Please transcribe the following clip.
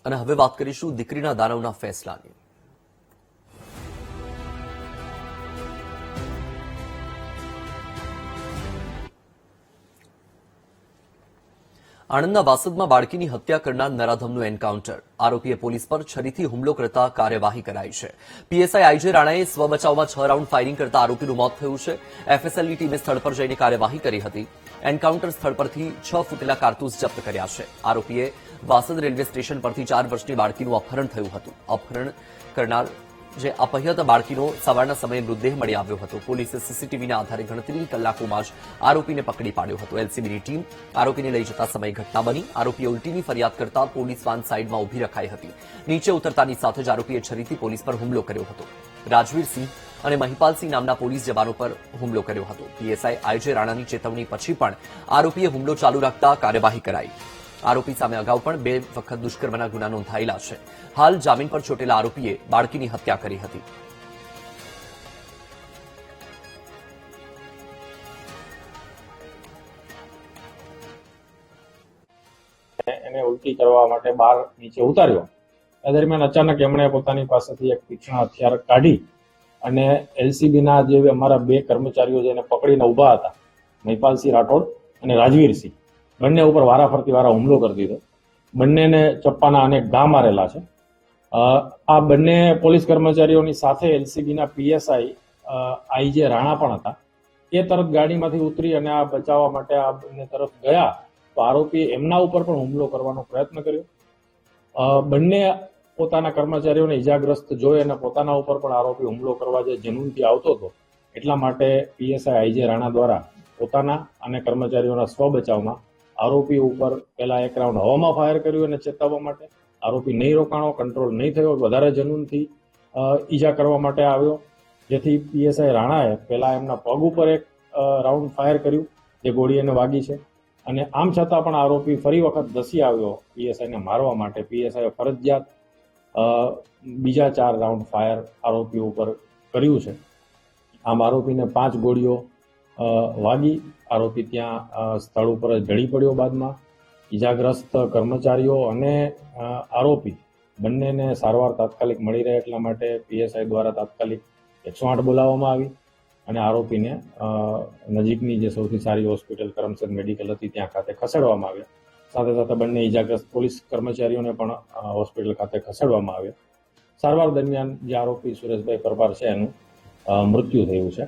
અને હવે વાત કરીશું દીકરીના દાનવના ફેસલાની. આણંદના વાસદમાં બાળકીની હત્યા કરનાર નરાધમનું એન્કાઉન્ટર. આરોપીએ પોલીસ પર છરીથી હુમલો કરતા કાર્યવાહી કરાઈ છે. પીએસઆઈ આઈજે રાણાએ સ્વ બચાવમાં 6 રાઉન્ડ ફાયરિંગ કરતા આરોપીનું મોત થયું છે. એફએસએલની ટીમે સ્થળ પર જઈને કાર્યવાહી કરી હતી. એન્કાઉન્ટર સ્થળ પરથી 6 ફૂટેલા કારતૂસ જપ્ત કર્યા છે. આરોપીએ વાસદ રેલવે સ્ટેશન પરથી 4 વર્ષની બાળકીનું અપહરણ થયું હતું. અપહરણ કરનાર જે અપહ્યત બાળકીનો સવારના સમયે મૃતદેહ મળી આવ્યો હતો. પોલીસે સીસીટીવીના આધારે ગણતરીની કલાકોમાં જ આરોપીને પકડી પાડ્યો હતો. એલસીબીની ટીમ આરોપીને લઈ જતા સમયે ઘટના બની. આરોપીએ ઉલટીની ફરિયાદ કરતા પોલીસ વાન સાઈડમાં ઉભી રખાઈ હતી. નીચે ઉતરતાની સાથે જ આરોપીએ છરીથી પોલીસ પર હુમલો કર્યો હતો. રાજવીરસિંહ અને મહિપાલસિંહ નામના પોલીસ જવાનો પર હુમલો કર્યો હતો. પીએસઆઈ આઈજે રાણાની ચેતવણી પછી પણ આરોપીએ હુમલો ચાલુ રાખતા કાર્યવાહી કરાઈ. આરોપી સામે અગાઉ પણ 2 વખત દુષ્કર્મના ગુના નોંધાયેલા છે. હાલ જામીન પર છૂટેલા આરોપીએ બાળકીની હત્યા કરી હતી. એને ઉલટી કરવા માટે બહાર નીચે ઉતાર્યો. એ દરમિયાન અચાનક એમણે પોતાની પાસેથી એક તીક્ષ્ણ હથિયાર કાઢી અને એલસીબીના જે અમારા 2 કર્મચારીઓ જેને પકડીને ઉભા હતા, મહિપાલસિંહ રાઠોડ અને રાજવીરસિંહ, બંને ઉપર વારાફરતી હુમલો કરી દીધો. બંનેને ચપ્પાના અનેક ઘા મારેલા છે. આ બંને પોલીસ કર્મચારીઓની સાથે એલસીબીના પીએસઆઈ આઈજે રાણા પણ હતા. એ તરત ગાડીમાંથી ઉતરી અને આ બચાવવા માટે આ બંને તરફ ગયા તો આરોપીએ એમના ઉપર પણ હુમલો કરવાનો પ્રયત્ન કર્યો. બંને પોતાના કર્મચારીઓને ઇજાગ્રસ્ત જોઈ અને પોતાના ઉપર પણ આરોપી હુમલો કરવા જે જનૂનથી આવતો હતો, એટલા માટે પીએસઆઈ આઈજે રાણા દ્વારા પોતાના અને કર્મચારીઓના સ્વ બચાવમાં આરોપી ઉપર પહેલા 1 રાઉન્ડ હવામાં ફાયર કર્યું અને ચેતવવા માટે. આરોપી નહીં રોકાણો, કંટ્રોલ નહીં થયો, વધારે જનૂનથી ઈજા કરવા માટે આવ્યો, જેથી પીએસઆઈ રાણાએ પહેલા એમના પગ ઉપર 1 રાઉન્ડ ફાયર કર્યું, જે ગોળી એને વાગી છે. અને આમ છતાં પણ આરોપી ફરી વખત ધસી આવ્યો પીએસઆઈને મારવા માટે. પીએસઆઈએ ફરજિયાત બીજા 4 રાઉન્ડ ફાયર આરોપી ઉપર કર્યું છે. આમ આરોપીને 5 ગોળીઓ વાગી. આરોપી ત્યાં સ્થળ ઉપર જ ઢળી પડ્યો. બાદમાં ઈજાગ્રસ્ત કર્મચારીઓ અને આરોપી બંનેને સારવાર તાત્કાલિક મળી રહે એટલા માટે પીએસઆઈ દ્વારા તાત્કાલિક 108 બોલાવવામાં આવી અને આરોપીને નજીકની જે સૌથી સારી હોસ્પિટલ કરમસદ મેડિકલ હતી ત્યાં ખાતે ખસેડવામાં આવ્યા. સાથે સાથે બંને ઈજાગ્રસ્ત પોલીસ કર્મચારીઓને પણ હોસ્પિટલ ખાતે ખસેડવામાં આવ્યા. સારવાર દરમિયાન જે આરોપી સુરેશભાઈ પરમાર છે એનું મૃત્યુ થયું છે.